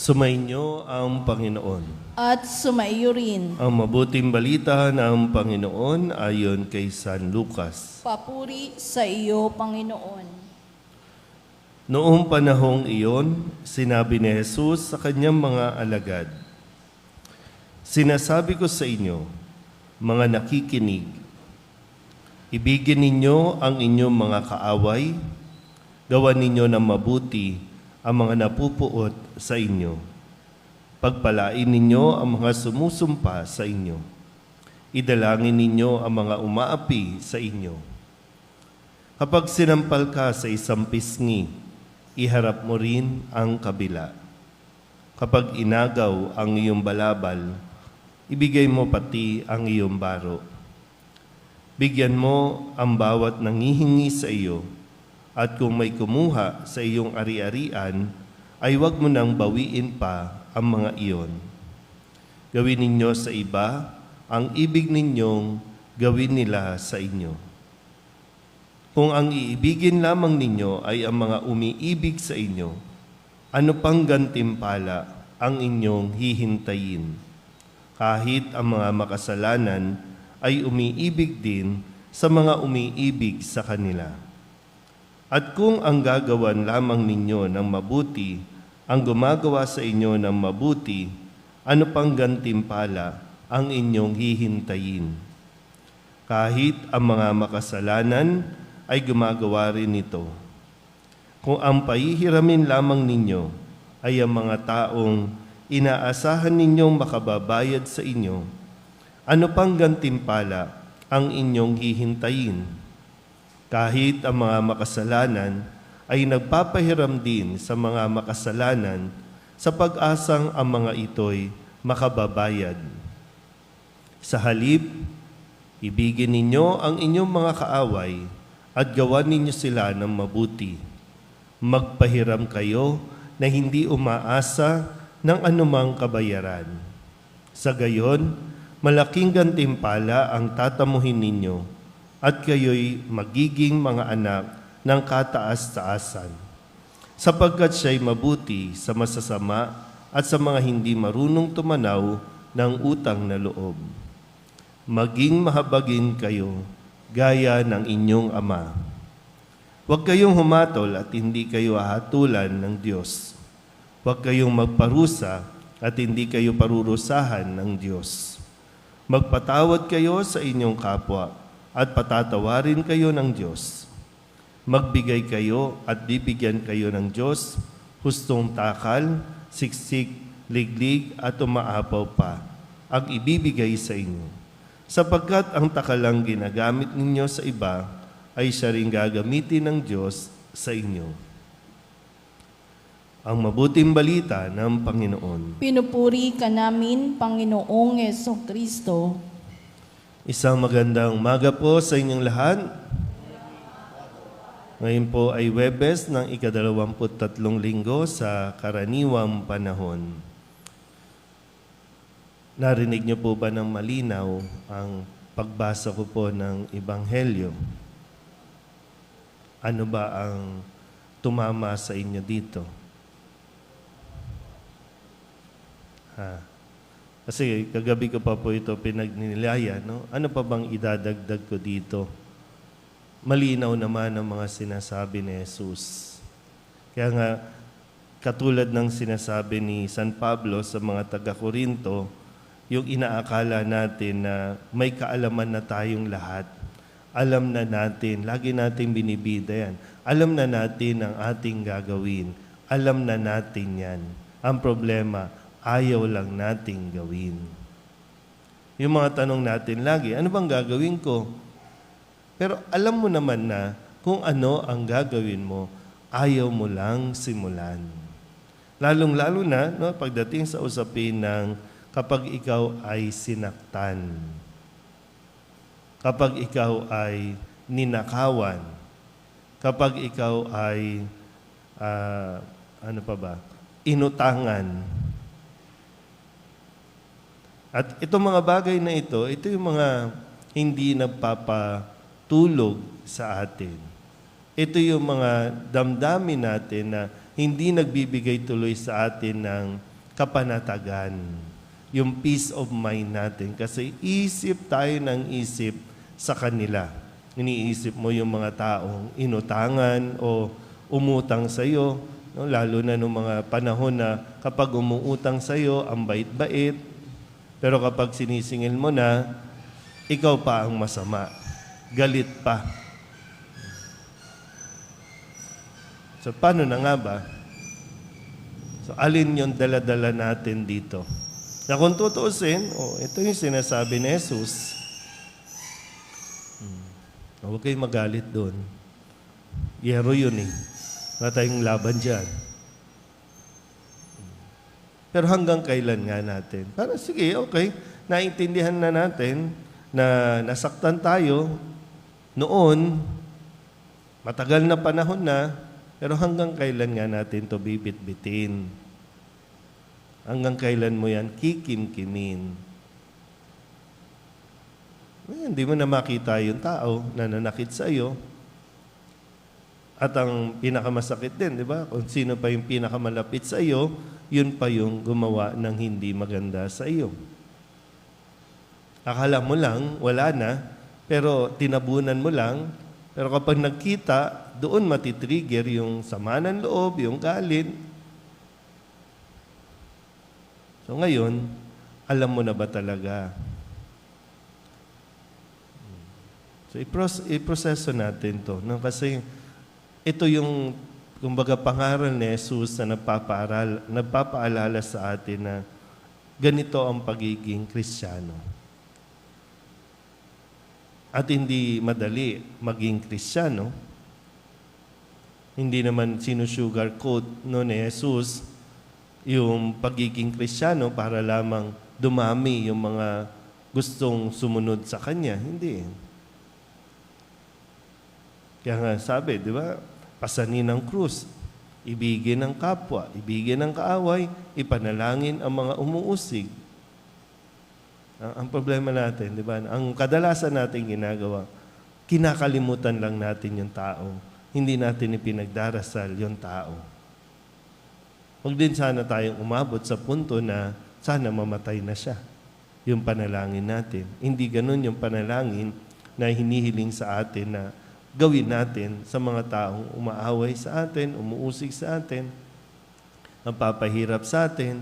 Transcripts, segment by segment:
Sumainyo ang Panginoon. At sumaiyo rin. Ang mabuting balita ng Panginoon ayon kay San Lucas. Papuri sa iyo, Panginoon. Noong panahong iyon, sinabi ni Jesus sa kanyang mga alagad, "Sinasabi ko sa inyo, mga nakikinig, ibigin ninyo ang inyong mga kaaway, gawan ninyo ng mabuti ang mga napupuot sa inyo. Pagpalain ninyo ang mga sumusumpa sa inyo. Idalangin ninyo ang mga umaapi sa inyo. Kapag sinampal ka sa isang pisngi, iharap mo rin ang kabila. Kapag inagaw ang iyong balabal, ibigay mo pati ang iyong baro. Bigyan mo ang bawat nangihingi sa iyo, at kung may kumuha sa iyong ari-arian, ay huwag mo nang bawiin pa ang mga iyon. Gawin ninyo sa iba ang ibig ninyong gawin nila sa inyo. Kung ang iibigin lamang ninyo ay ang mga umiibig sa inyo, ano pang gantimpala ang inyong hihintayin? Kahit ang mga makasalanan ay umiibig din sa mga umiibig sa kanila. At kung ang gagawan lamang ninyo ng mabuti, ang gumagawa sa inyo ng mabuti, ano pang gantimpala ang inyong hihintayin? Kahit ang mga makasalanan ay gumagawa rin nito. Kung ang pahihiramin lamang ninyo ay ang mga taong inaasahan ninyong makababayad sa inyo, ano pang gantimpala ang inyong hihintayin? Kahit ang mga makasalanan ay nagpapahiram din sa mga makasalanan sa pag-asang ang mga ito'y makababayad. Sa halip, ibigin ninyo ang inyong mga kaaway at gawan ninyo sila ng mabuti. Magpahiram kayo na hindi umaasa ng anumang kabayaran. Sa gayon, malaking gantimpala ang tatamuhin ninyo at kayo'y magiging mga anak ng kataas-taasan, sapagkat siya'y mabuti sa masasama at sa mga hindi marunong tumanaw ng utang na loob. Maging mahabagin kayo, gaya ng inyong Ama. Huwag kayong humatol at hindi kayo hahatulan ng Diyos. Huwag kayong magparusa at hindi kayo parurusahan ng Diyos. Magpatawad kayo sa inyong kapwa at patatawarin kayo ng Diyos. Magbigay kayo at bibigyan kayo ng Diyos, hustong takal, siksik, liglig at umaapaw pa, ang ibibigay sa inyo. Sapagkat ang takalang ginagamit ninyo sa iba, ay siya rin gagamitin ng Diyos sa inyo. Ang mabuting balita ng Panginoon. Pinupuri ka namin, Panginoong Jesucristo. Isang magandang umaga po sa inyong lahat. Ngayon po ay Huwebes ng ika-23 linggo sa karaniwang panahon. Narinig niyo po ba ng malinaw ang pagbasa ko po ng Ebanghelyo? Ano ba ang tumama sa inyo dito? Kasi kagabi ko pa po ito pinagnilaya, no? Ano pa bang idadagdag ko dito? Malinaw naman ang mga sinasabi ni Jesus. Kaya nga, katulad ng sinasabi ni San Pablo sa mga taga-Korinto, yung inaakala natin na may kaalaman na tayong lahat. Alam na natin, lagi natin binibida yan. Alam na natin ang ating gagawin. Alam na natin yan. Ang problema, ayaw lang nating gawin. Yung mga tanong natin lagi, ano bang gagawin ko? Pero alam mo naman na kung ano ang gagawin mo, ayaw mo lang simulan. Lalong-lalo na no, pagdating sa usapin ng kapag ikaw ay sinaktan, kapag ikaw ay ninakawan, kapag ikaw ay, inutangan. At itong mga bagay na ito yung mga hindi nagpapatulog sa atin. Ito yung mga damdamin natin na hindi nagbibigay tuloy sa atin ng kapanatagan. Yung peace of mind natin. Kasi isip tayo ng isip sa kanila. Iniisip mo yung mga taong inutangan o umutang sa iyo, no? Lalo na nung mga panahon na kapag umuutang sa iyo, ang bait-bait. Pero kapag sinisingil mo na, ikaw pa ang masama. Galit pa. So, paano na nga ba? So, alin yung dala-dala natin dito? Na kung tutuusin, ito yung sinasabi ni Jesus. Huwag kayong magalit doon. Yero yun eh. Wala tayong laban dyan. Pero hanggang kailan nga natin? Parang sige, okay. Naintindihan na natin na nasaktan tayo noon, matagal na panahon na, pero hanggang kailan nga natin to bibit-bitin? Hanggang kailan mo yan kikim-kimin? Hindi mo na makita yung tao na nanakit sa iyo. At ang pinakamasakit din, di ba? Kung sino pa yung pinakamalapit sa iyo, yun pa yung gumawa ng hindi maganda sa iyo. Akala mo lang, wala na, pero tinabunan mo lang. Pero kapag nagkita, doon matitrigger yung sama ng loob, yung galit. So ngayon, alam mo na ba talaga? So iproseso natin to. No? Kasi ito yung, kumbaga, pangaral ni Jesus na nagpapaalala sa atin na ganito ang pagiging Kristiyano. At hindi madali maging Kristiyano. Hindi naman sinusugarcoat ni Jesus yung pagiging Kristiyano para lamang dumami yung mga gustong sumunod sa Kanya. Hindi. Kaya nga sabi, di ba? Pasanin ang krus, ibigin ang kapwa, ibigin ang kaaway, ipanalangin ang mga umuusig. Ang problema natin, di ba? Ang kadalasan natin ginagawa, kinakalimutan lang natin yung tao. Hindi natin ipinagdarasal yung tao. Huwag din sana tayong umabot sa punto na sana mamatay na siya. Yung panalangin natin. Hindi ganun yung panalangin na hinihiling sa atin na gawin natin sa mga taong umaaway sa atin, umuusig sa atin, napapahirap sa atin.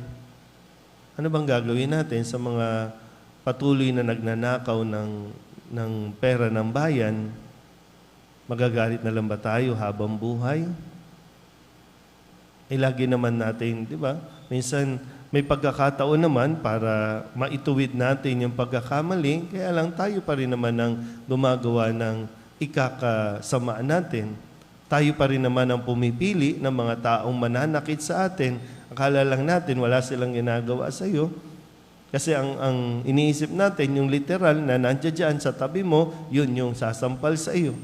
Ano bang gagawin natin sa mga patuloy na nagnanakaw ng pera ng bayan? Magagalit na lang ba tayo habang buhay? Lagi naman natin, di ba? Minsan may pagkakataon naman para maituwid natin yung pagkakamali, kaya lang tayo pa rin naman ang gumagawa ng ikakasamaan natin. Tayo pa rin naman ang pumipili ng mga taong mananakit sa atin. Akala lang natin wala silang ginagawa sa iyo. Kasi ang iniisip natin, yung literal na nandiyan dyan sa tabi mo, yun yung sasampal sa iyo.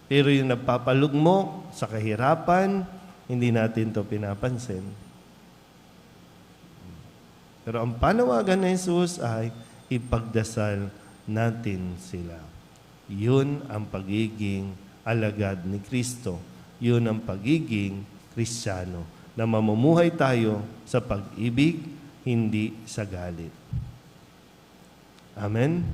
Pero yung nagpapalugmok sa kahirapan, hindi natin to pinapansin. Pero ang panawagan ni Jesus ay ipagdasal natin sila. Yun ang pagiging alagad ni Kristo. Yun ang pagiging Kristiyano. Na mamumuhay tayo sa pag-ibig, hindi sa galit. Amen?